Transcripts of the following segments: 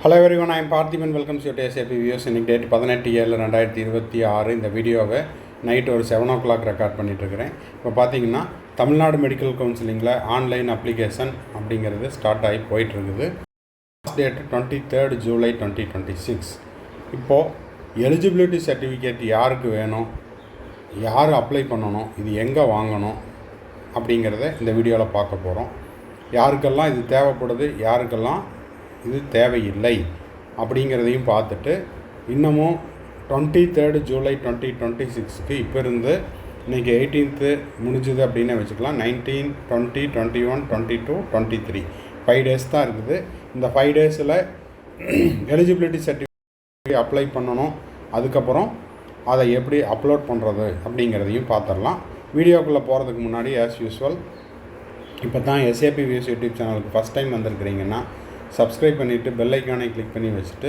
Hello everyone, I am Parthiban. Welcome to SAP Viewers. இன்னைக்கு date 18/7/2026. இந்த வீடியோவை night ஒரு 7 o'clock ரெக்கார்ட் பண்ணிகிட்ருக்கிறேன். இப்போ பார்த்தீங்கன்னா தமிழ்நாடு மெடிக்கல் கவுன்சிலிங்கில் ஆன்லைன் அப்ளிகேஷன் அப்படிங்கிறது ஸ்டார்ட் ஆகி போயிட்டுருக்குது. Last date 23rd July 2026. இப்போது எலிஜிபிலிட்டி சர்டிஃபிகேட் யாருக்கு வேணும், யார் அப்ளை பண்ணணும், இது எங்கே வாங்கணும் அப்படிங்கிறத இந்த வீடியோவில் பார்க்க போகிறோம். யாருக்கெல்லாம் இது தேவைப்படுது, யாருக்கெல்லாம் இது தேவையில்லை அப்படிங்கிறதையும் பார்த்துட்டு, இன்னமும் 23rd July 2026க்கு இப்போ இருந்து இன்றைக்கி 18th முடிஞ்சுது அப்படின்னு வச்சுக்கலாம். 19, 20, 21, 22, 23 5 days தான் இருக்குது. இந்த 5 daysல் எலிஜிபிலிட்டி சர்டிஃபிகேட் அப்ளை பண்ணணும். அதுக்கப்புறம் அதை எப்படி அப்லோட் பண்ணுறது அப்படிங்கிறதையும் பார்த்துடலாம். வீடியோக்குள்ளே போகிறதுக்கு முன்னாடி ஆஸ் யூஸ்வல், இப்போ தான் SAP Views யூடியூப் சேனலுக்கு ஃபஸ்ட் டைம் வந்திருக்கிறீங்கன்னா சப்ஸ்கிரைப் பண்ணிவிட்டு பெல் ஐக்கானை கிளிக் பண்ணி வச்சுட்டு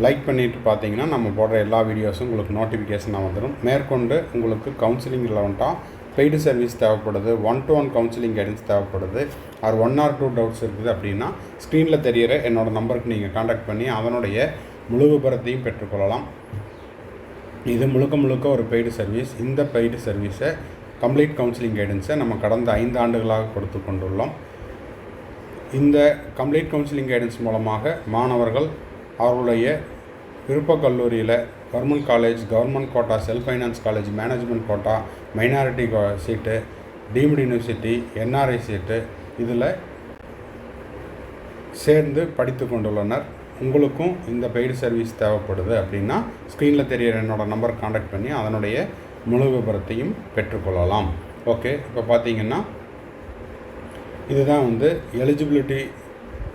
லைக் பண்ணிவிட்டு பார்த்தீங்கன்னா நம்ம போடுற எல்லா வீடியோஸும் உங்களுக்கு நோட்டிஃபிகேஷனாக வந்துடும். மேற்கொண்டு உங்களுக்கு கவுன்சிலிங் ரிலவெண்ட்டாக பெய்டு சர்வீஸ் தேவைப்படுது, 1-to-1 கவுன்சிலிங் கைடன்ஸ் தேவைப்படுது, ஆர் 1 or 2 டவுட்ஸ் இருக்குது அப்படின்னா ஸ்க்ரீனில் தெரிகிற என்னோடய நம்பருக்கு நீங்கள் காண்டாக்ட் பண்ணி அதனுடைய முழு விபரத்தையும் பெற்றுக்கொள்ளலாம். இது முழுக்க ஒரு பெய்டு சர்வீஸ். இந்த பெய்டு சர்வீஸை கம்ப்ளீட் கவுன்சிலிங் கைடன்ஸை நம்ம கடந்த 5 ஆண்டுகளாக கொடுத்து கொண்டுள்ளோம். இந்த கம்ப்ளீட் கவுன்சிலிங் கைடன்ஸ் மூலமாக மாணவர்கள் அவர்களுடைய விருப்ப கல்லூரியில் government college, government quota, self finance college, management quota, minority seat, deemed university, NRI seat இதில் சேர்ந்து படித்து கொண்டுள்ளனர். உங்களுக்கும் இந்த பெய்டு சர்வீஸ் தேவைப்படுது அப்படின்னா ஸ்க்ரீனில் தெரிகிற என்னோடய நம்பர் காண்டாக்ட் பண்ணி அதனுடைய முழு விபரத்தையும் பெற்றுக்கொள்ளலாம். ஓகே, இப்போ பார்த்தீங்கன்னா இதுதான் எலிஜிபிலிட்டி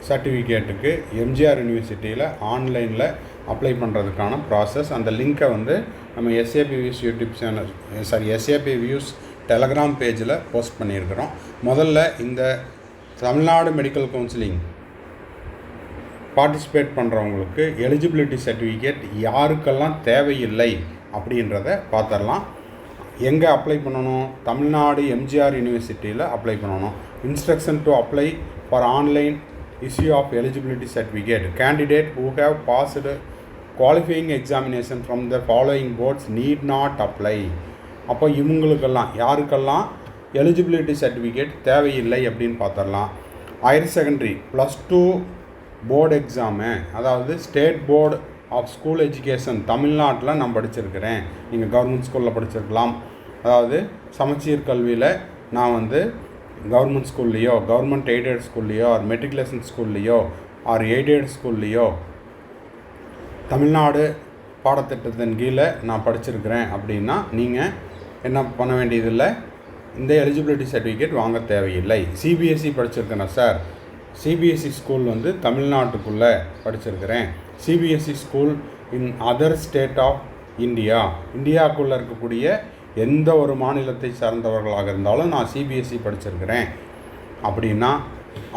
சர்டிஃபிகேட்டுக்கு எம்ஜிஆர் யூனிவர்சிட்டியில் ஆன்லைனில் அப்ளை பண்ணுறதுக்கான ப்ராசஸ். அந்த லிங்க்கை நம்ம SAP Views YouTube channel SAP Views Telegram பேஜில் போஸ்ட் பண்ணியிருக்கிறோம். முதல்ல இந்த தமிழ்நாடு மெடிக்கல் கவுன்சிலிங் பார்ட்டிசிபேட் பண்ணுறவங்களுக்கு எலிஜிபிலிட்டி சர்டிஃபிகேட் யாருக்கெல்லாம் தேவையில்லை அப்படின்றத பார்த்துடலாம். எங்கே அப்ளை பண்ணணும்? தமிழ்நாடு எம்ஜிஆர் யூனிவர்சிட்டியில் அப்ளை பண்ணணும். Instruction to apply for online issue of eligibility certificate. Candidate who have passed qualifying examination from the following boards need not apply. அப்போ இவங்களுக்கெல்லாம் யாருக்கெல்லாம் எலிஜிபிலிட்டி சர்டிஃபிகேட் தேவையில்லை அப்படின்னு பார்த்துடலாம். ஹையர் செகண்டரி +2 போர்டு எக்ஸாமு, அதாவது state board of school education தமிழ்நாட்டில் நான் படிச்சிருக்கிறேன். நீங்கள் கவர்மெண்ட் ஸ்கூலில் படிச்சிருக்கலாம். அதாவது சமச்சீர் கல்வியில் நான் கவர்மெண்ட் ஸ்கூல்லையோ, கவர்மெண்ட் எய்டட் ஸ்கூல்லையோ, ஆர் மெட்ரிகுலேஷன் ஸ்கூல்லையோ, ஆர் எய்டட் ஸ்கூல்லையோ தமிழ்நாடு பாடத்திட்டத்தின் கீழே நான் படிச்சிருக்கிறேன் அப்படின்னா நீங்கள் என்ன பண்ண வேண்டியதில்லை, இந்த எலிஜிபிலிட்டி சர்டிஃபிகேட் வாங்க தேவையில்லை. CBSE படிச்சிருக்கிறேன் சார், CBSE ஸ்கூல் தமிழ்நாட்டுக்குள்ளே படிச்சிருக்கிறேன், CBSE school in other state of இந்தியாவுக்குள்ளே இருக்கக்கூடிய எந்த ஒரு மாநிலத்தை சார்ந்தவர்களாக இருந்தாலும் நான் CBSE படிச்சிருக்கிறேன் அப்படின்னா,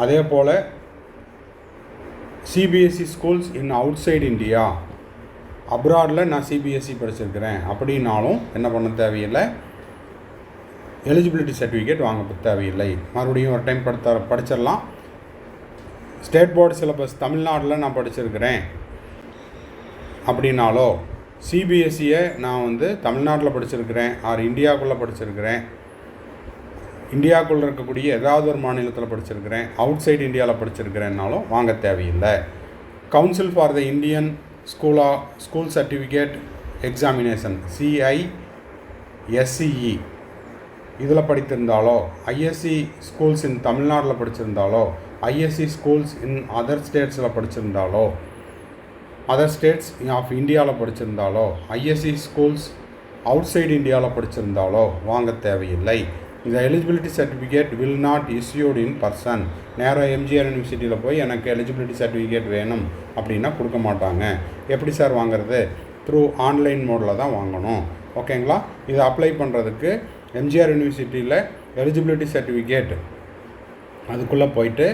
அதே போல் CBSE schools in outside India, அப்ராடில் நான் CBSE படிச்சிருக்கிறேன் அப்படின்னாலும் என்ன பண்ண தேவையில்லை, எலிஜிபிலிட்டி சர்டிஃபிகேட் வாங்க தேவையில்லை. மறுபடியும் ஒரு டைம் படிச்சிடலாம். ஸ்டேட் போர்டு சிலபஸ் தமிழ்நாட்டில் நான் படிச்சிருக்கிறேன் அப்படின்னாலோ, CBSE நான் தமிழ்நாட்டில் படிச்சிருக்கிறேன், ஆர் இந்தியாவுக்குள்ளே படிச்சிருக்கிறேன், இந்தியாவுக்குள்ளே இருக்கக்கூடிய ஏதாவது ஒரு மாநிலத்தில் படிச்சிருக்கிறேன், அவுட் சைடு இந்தியாவில் படிச்சிருக்கிறேன்னாலும் வாங்க தேவையில்லை. Council for the Indian school certificate examination CISCE இதில் படித்திருந்தாலோ, ISC ஸ்கூல்ஸ் இன் தமிழ்நாட்டில் படிச்சிருந்தாலோ, ISC ஸ்கூல்ஸ் இன் அதர் ஸ்டேட்ஸில் படிச்சிருந்தாலோ, அதர் ஸ்டேட்ஸ் ஆஃப் இந்தியாவில் படிச்சிருந்தாலோ, ISC ஸ்கூல்ஸ் அவுட் சைடு இந்தியாவில் படிச்சிருந்தாலோ வாங்க தேவையில்லை. இந்த eligibility certificate will not issued in person. நேராக எம்ஜிஆர் யூனிவர்சிட்டியில் போய் எனக்கு எலிஜிபிலிட்டி சர்டிஃபிகேட் வேணும் அப்படின்னா கொடுக்க மாட்டாங்க. எப்படி சார் வாங்குறது? த்ரூ ஆன்லைன் மோடில் தான் வாங்கணும். ஓகேங்களா? இதை அப்ளை பண்ணுறதுக்கு எம்ஜிஆர் யூனிவர்சிட்டியில் எலிஜிபிலிட்டி சர்டிஃபிகேட் அதுக்குள்ளே போயிட்டு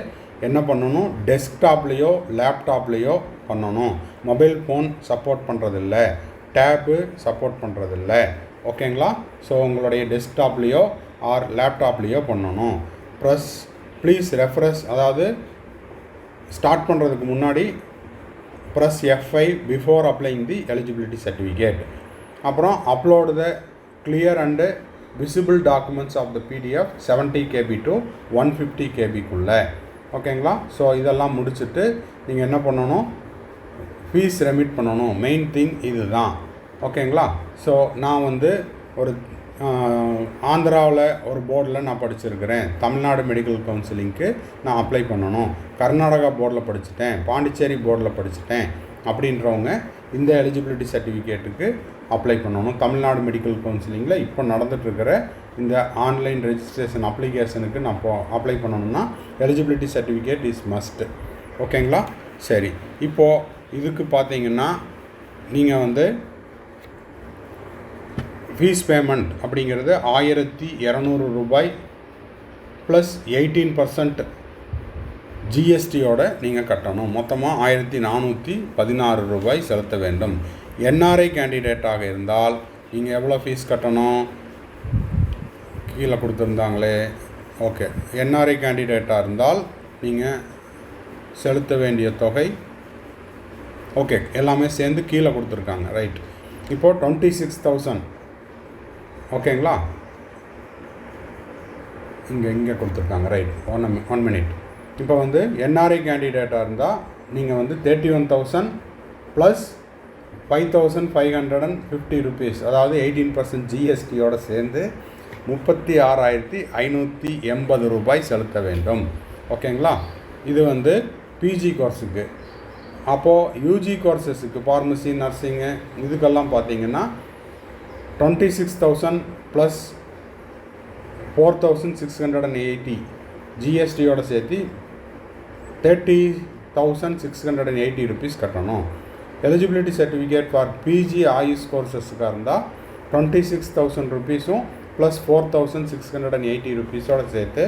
என்ன பண்ணணும், டெஸ்க்டாப்லேயோ லேப்டாப்லேயோ பண்ணணும். மொபைல் ஃபோன் சப்போர்ட் பண்ணுறதில்ல, டேப்பு சப்போர்ட் பண்ணுறதில்ல. ஓகேங்களா? ஸோ உங்களுடைய டெஸ்க்டாப்லேயோ ஆர் லேப்டாப்லேயோ பண்ணணும். ப்ளீஸ் ரெஃப்ரெஷ், அதாவது ஸ்டார்ட் பண்ணுறதுக்கு முன்னாடி press F5 before applying the eligibility certificate. அப்புறம் upload the clear and visible documents of the PDF 70 KB to 150 KBக்குள்ளே. ஓகேங்களா? ஸோ இதெல்லாம் முடிச்சுட்டு நீங்கள் என்ன பண்ணணும், ஃபீஸ் ரெமிட் பண்ணணும். மெயின் திங் இது தான். ஓகேங்களா? ஸோ நான் வந்து ஒரு ஆந்திராவில் ஒரு போர்டில் நான் படிச்சிருக்கிறேன். தமிழ்நாடு மெடிக்கல் கவுன்சிலிங்க்கு நான் அப்ளை பண்ணணும். கர்நாடகா போர்டில் படிச்சுட்டேன், பாண்டிச்சேரி போர்டில் படிச்சுட்டேன் அப்படின்றவங்க இந்த எலிஜிபிலிட்டி சர்டிஃபிகேட்டுக்கு அப்ளை பண்ணணும். தமிழ்நாடு மெடிக்கல் கவுன்சிலிங்கில் இப்போ நடந்துகிட்ருக்கிற இந்த ஆன்லைன் ரெஜிஸ்ட்ரேஷன் அப்ளிகேஷனுக்கு நான் அப்ளை பண்ணணும்னா எலிஜிபிலிட்டி சர்டிஃபிகேட் இஸ் மஸ்ட்டு. ஓகேங்களா? சரி, இப்போது இதுக்கு பார்த்தீங்கன்னா நீங்கள் வந்து ஃபீஸ் பேமெண்ட் அப்படிங்கிறது 1200 ரூபாய் ப்ளஸ் 18% ஜிஎஸ்டியோடு நீங்கள் கட்டணும். மொத்தமாக 1416 ரூபாய் செலுத்த வேண்டும். என்ஆர்ஐ கேண்டிடேட்டாக இருந்தால் நீங்கள் எவ்வளோ ஃபீஸ் கட்டணும், கீழே கொடுத்துருந்தாங்களே. ஓகே, என்ஆர்ஐ கேண்டிடேட்டாக இருந்தால் நீங்கள் செலுத்த வேண்டிய தொகை ஓகே எல்லாமே சேர்ந்து கீழே கொடுத்துருக்காங்க. ரைட், இப்போது 26,000. ஓகேங்களா? இங்கே கொடுத்துருக்காங்க. Right, one minute. இப்போ வந்து என்ஆர்ஐ கேண்டிடேட்டாக இருந்தால் நீங்கள் வந்து 31,000 ப்ளஸ் 5,550 ருபீஸ், அதாவது 18% ஜிஎஸ்டியோடு சேர்ந்து 36,580 ரூபாய் செலுத்த வேண்டும். ஓகேங்களா? இது வந்து பிஜி கோர்ஸுக்கு. அப்போது யூஜி கோர்ஸஸுக்கு ஃபார்மசி, நர்சிங்கு இதுக்கெல்லாம் பார்த்தீங்கன்னா 26,000 ப்ளஸ் 4,680 ஜிஎஸ்டியோடு சேர்த்து 30,680 ருபீஸ் கட்டணும். Eligibility certificate for PG AYUSH கோர்ஸஸுக்காக இருந்தால் 26,000 ருபீஸும் ப்ளஸ் 4,680 ருபீஸோடு சேர்த்து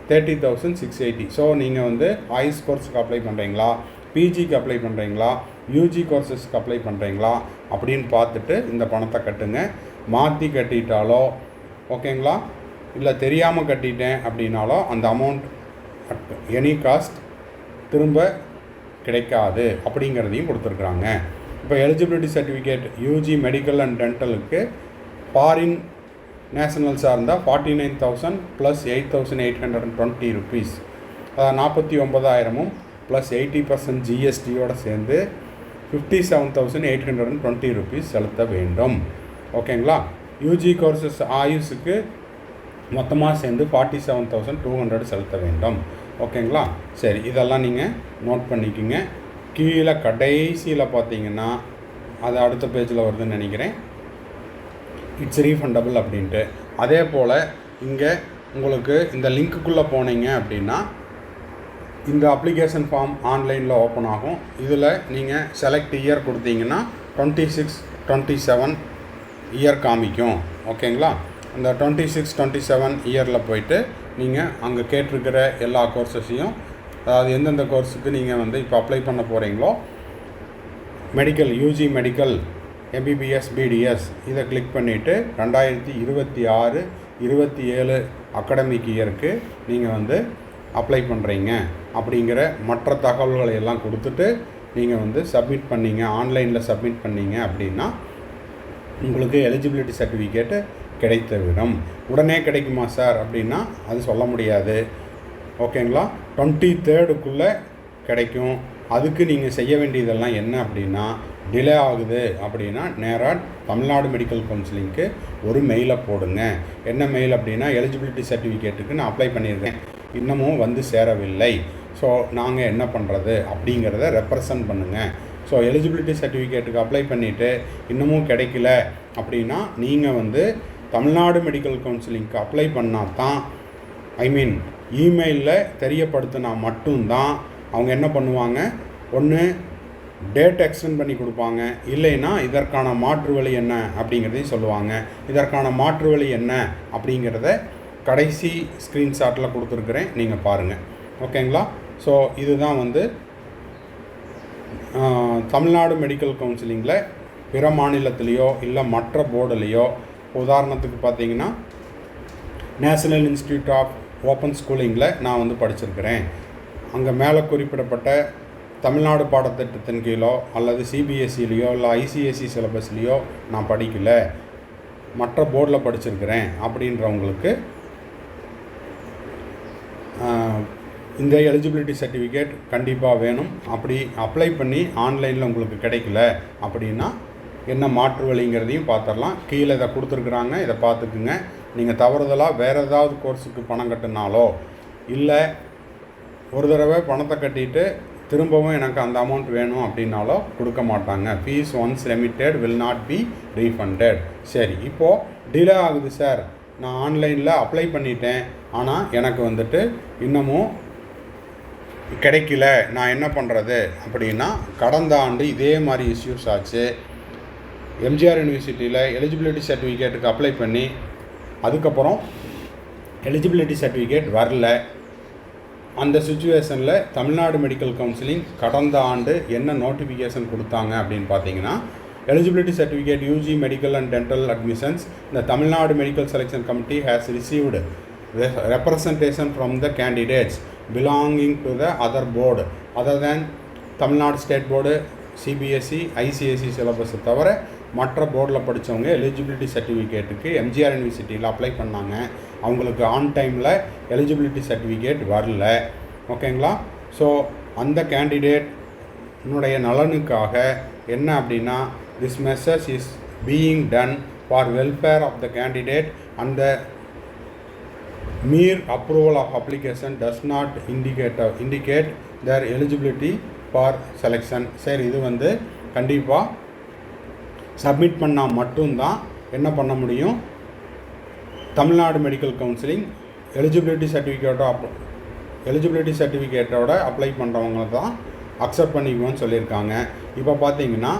30,680. ஸோ நீங்கள் வந்து ஆயுஷ் கோர்ஸுக்கு அப்ளை பண்ணுறீங்களா, பிஜிக்கு அப்ளை பண்ணுறீங்களா, யூஜி கோர்ஸஸ்க்கு அப்ளை பண்ணுறீங்களா அப்படின்னு பார்த்துட்டு இந்த பணத்தை கட்டுங்க. மாற்றி கட்டிட்டாலோ ஓகேங்களா, இல்லை தெரியாமல் கட்டிட்டேன் அப்படின்னாலோ அந்த அமௌண்ட் எனி காஸ்ட் திரும்ப கிடைக்காது அப்படிங்கிறதையும் கொடுத்துருக்குறாங்க. இப்போ eligibility certificate UG medical and டென்டலுக்கு ஃபாரின் நேஷனல்ஸாக இருந்தால் 49,000 ப்ளஸ் 8,820 ருபீஸ், அதாவது 49,000 ப்ளஸ் 80% ஜிஎஸ்டியோடு சேர்ந்து 57,820 ருபீஸ் செலுத்த வேண்டும். ஓகேங்களா? யூஜி கோர்சஸ் ஆயுஷுக்கு மொத்தமாக சேர்ந்து 47,200 செலுத்த வேண்டும். ஓகேங்களா? சரி, இதெல்லாம் நீங்கள் நோட் பண்ணிக்கோங்க. கீழே கடைசியில் பார்த்தீங்கன்னா அது அடுத்த பேஜில் வருதுன்னு நினைக்கிறேன், இட்ஸ் ரீஃபண்டபிள் அப்படின்ட்டு. அதே போல் இங்கே உங்களுக்கு இந்த லிங்க்குள்ளே போனீங்க அப்படின்னா இந்த அப்ளிகேஷன் ஃபார்ம் ஆன்லைனில் ஓப்பன் ஆகும். இதில் நீங்கள் செலக்ட் இயர் கொடுத்தீங்கன்னா 26, 27 இயர் காமிக்கும். ஓகேங்களா? அந்த 26, 27 இயரில் போயிட்டு நீங்கள் அங்கே கேட்டிருக்கிற எல்லா கோர்ஸஸையும், அதாவது எந்தெந்த கோர்ஸுக்கு நீங்கள் வந்து இப்போ அப்ளை பண்ண போகிறீங்களோ, medical UG medical MBBS BDS இதை கிளிக் பண்ணிவிட்டு 2026, 27 அகாடமிக் இயருக்கு நீங்கள் வந்து அப்ளை பண்ணுறீங்க அப்படிங்கிற மற்ற தகவல்களை எல்லாம் கொடுத்துட்டு நீங்கள் வந்து சப்மிட் பண்ணிங்க, ஆன்லைனில் சப்மிட் பண்ணிங்க அப்படின்னா உங்களுக்கு எலிஜிபிலிட்டி சர்டிஃபிகேட்டு கிடைத்துவிடும். உடனே கிடைக்குமா சார் அப்படின்னா அது சொல்ல முடியாது. ஓகேங்களா? 23rd கிடைக்கும். அதுக்கு நீங்கள் செய்ய வேண்டியதெல்லாம் என்ன அப்படின்னா, டிலே ஆகுது அப்படின்னா நேராக தமிழ்நாடு மெடிக்கல் கவுன்சிலிங்க்கு ஒரு மெயிலை போடுங்க. என்ன மெயில் அப்படின்னா, எலிஜிபிலிட்டி சர்டிஃபிகேட்டுக்கு நான் அப்ளை பண்ணியிருக்கேன், இன்னமும் வந்து சேரவில்லை, ஸோ நாங்கள் என்ன பண்ணுறது அப்படிங்கிறத ரெப்ரசன்ட் பண்ணுங்கள். ஸோ எலிஜிபிலிட்டி சர்டிஃபிகேட்டுக்கு அப்ளை பண்ணிவிட்டு இன்னமும் கிடைக்கல அப்படின்னா நீங்கள் வந்து தமிழ்நாடு மெடிக்கல் கவுன்சிலிங்க்கு அப்ளை பண்ணால் தான், இமெயிலில் தெரியப்படுத்தினா மட்டும்தான் அவங்க என்ன பண்ணுவாங்க, ஒன்று டேட் எக்ஸ்டெண்ட் பண்ணி கொடுப்பாங்க, இல்லைன்னா இதற்கான மாற்று வழி என்ன அப்படிங்கிறதையும் சொல்லுவாங்க. இதற்கான மாற்று வழி என்ன அப்படிங்கிறத கடைசி ஸ்க்ரீன்ஷாட்டில் கொடுத்துருக்குறேன், நீங்கள் பாருங்கள். ஓகேங்களா? ஸோ இதுதான் வந்து தமிழ்நாடு மெடிக்கல் கவுன்சிலிங்கில் பிற மாநிலத்திலேயோ இல்லை மற்ற போர்டுலேயோ, உதாரணத்துக்கு பார்த்தீங்கன்னா நேஷனல் இன்ஸ்டிடியூட் ஆஃப் ஓப்பன் ஸ்கூலிங்கில் நான் வந்து படிச்சிருக்கிறேன். அங்கே மேலே குறிப்பிடப்பட்ட தமிழ்நாடு பாடத்திட்டத்தின் கீழோ அல்லது சிபிஎஸ்சிலேயோ இல்லை ஐசிஎஸ்சி சிலபஸ்லேயோ நான் படிக்கலை, மற்ற போர்டில் படிச்சிருக்கிறேன் அப்படின்றவங்களுக்கு இந்த எலிஜிபிலிட்டி சர்டிஃபிகேட் கண்டிப்பாக வேணும். அப்படி அப்ளை பண்ணி ஆன்லைனில் உங்களுக்கு கிடைக்கல அப்படின்னா என்ன மாற்று வழிங்கிறதையும் பார்த்துடலாம். கீழே இதை கொடுத்துருக்குறாங்க, இதை பார்த்துக்குங்க. நீங்கள் தவறுதலாக வேறு ஏதாவது கோர்ஸுக்கு பணம் கட்டினாலோ இல்லை ஒரு தடவை பணத்தை கட்டிட்டு திரும்பவும் எனக்கு அந்த அமௌண்ட் வேணும் அப்படின்னாலோ கொடுக்க மாட்டாங்க. Fees once remitted will not be refunded. சரி, இப்போது டிலே ஆகுது சார், நான் ஆன்லைனில் அப்ளை பண்ணிட்டேன், ஆனால் எனக்கு வந்துட்டு இன்னமும் கிடைக்கல, நான் என்ன பண்ணுறது அப்படின்னா, கடந்த ஆண்டு இதே மாதிரி இஷ்யூஸ் ஆச்சு. எம்ஜிஆர் யூனிவர்சிட்டியில் எலிஜிபிலிட்டி சர்டிஃபிகேட்டுக்கு அப்ளை பண்ணி அதுக்கப்புறம் எலிஜிபிலிட்டி சர்டிஃபிகேட் வரல. அந்த சுச்சுவேஷனில் தமிழ்நாடு மெடிக்கல் கவுன்சிலிங் கடந்த ஆண்டு என்ன நோட்டிஃபிகேஷன் கொடுத்தாங்க அப்படின்னு பார்த்தீங்கன்னா, eligibility certificate UG medical and dental admissions இந்த Tamil Nadu medical selection committee has received representation from the candidates belonging to the other board other than Tamil Nadu state board, CBSE, ICSE சிலபஸை தவிர மற்ற போர்டில் படித்தவங்க எலிஜிபிலிட்டி சர்டிஃபிகேட்டுக்கு எம்ஜிஆர் யூனிவர்சிட்டியில் அப்ளை பண்ணாங்க. அவங்களுக்கு ஆன் டைமில் எலிஜிபிலிட்டி சர்டிஃபிகேட் வரல. ஓகேங்களா? ஸோ அந்த கேண்டிடேட்னுடைய நலனுக்காக என்ன அப்படின்னா, this message is being done for welfare of the candidate and the mere approval of application does not indicate their eligibility for selection. சரி, இது வந்து கண்டிப்பாக சப்மிட் பண்ணால் மட்டும்தான் என்ன பண்ண முடியும், தமிழ்நாடு மெடிக்கல் கவுன்சிலிங் எலிஜிபிலிட்டி சர்டிஃபிகேட்டோட அப்ளை பண்ணுறவங்க தான் அக்செப்ட் பண்ணிக்குவோன்னு சொல்லியிருக்காங்க. இப்போ பார்த்தீங்கன்னா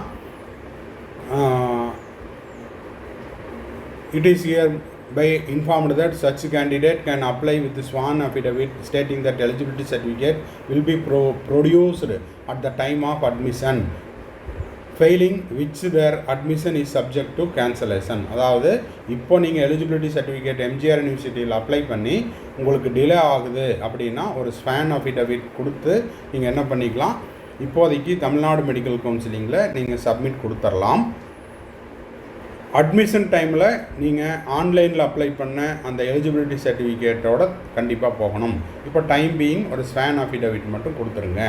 it is here by informed that such candidate can apply with the sworn affidavit stating that eligibility certificate will be produced at the time of admission, failing which their admission is subject to cancellation. அதாவது இப்போ நீங்கள் eligibility certificate MGR யூனிவர்சிட்டியில் apply பண்ணி உங்களுக்கு delay ஆகுது அப்படின்னா ஒரு Swan affidavit கொடுத்து நீங்கள் என்ன பண்ணிக்கலாம், இப்போதைக்கு தமிழ்நாடு மெடிக்கல் கவுன்சிலிங்கில் நீங்கள் சப்மிட் கொடுத்துடலாம். அட்மிஷன் டைமில் நீங்கள் ஆன்லைனில் அப்ளை பண்ண அந்த எலிஜிபிலிட்டி சர்டிஃபிகேட்டோட கண்டிப்பாக போகணும். இப்போ டைம் பீயிங் ஒரு ஸ்வான் அஃபிடவிட் மட்டும் கொடுத்துருங்க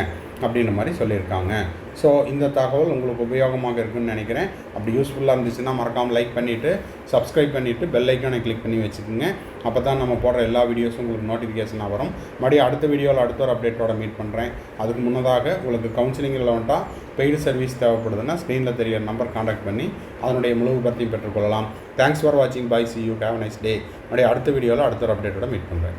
அப்படின்ற மாதிரி சொல்லியிருக்காங்க. ஸோ இந்த தகவல் உங்களுக்கு உபயோகமாக இருக்குதுன்னு நினைக்கிறேன். அப்படி யூஸ்ஃபுல்லாக இருந்துச்சுன்னா மறக்காமல் லைக் பண்ணிவிட்டு சப்ஸ்கிரைப் பண்ணிவிட்டு பெல் ஐக்கானை கிளிக் பண்ணி வச்சுக்கோங்க. அப்போ தான் நம்ம போடுற எல்லா வீடியோஸும் உங்களுக்கு நோட்டிஃபிகேஷனாக வரும். மறுபடியும் அடுத்த வீடியோவில் அடுத்த ஒரு அப்டேட்டோட மீட் பண்ணுறேன். அதுக்கு முன்னதாக உங்களுக்கு கவுன்சிலிங்கில் வந்துட்டால் பெய்டு சர்வீஸ் தேவைப்படுதுன்னா ஸ்க்ரீனில் தெரியிற நம்பர் காண்டாக்ட் பண்ணி அதனுடைய முழு விபரத்தையும் பெற்றுக்கொள்ளலாம். தேங்க்ஸ் ஃபார் வாட்சிங். Bye, see you, have nice day. மறுபடியும் அடுத்த வீடியோவில் அடுத்த ஒரு அப்டேட்டோட மீட் பண்ணுறேன்.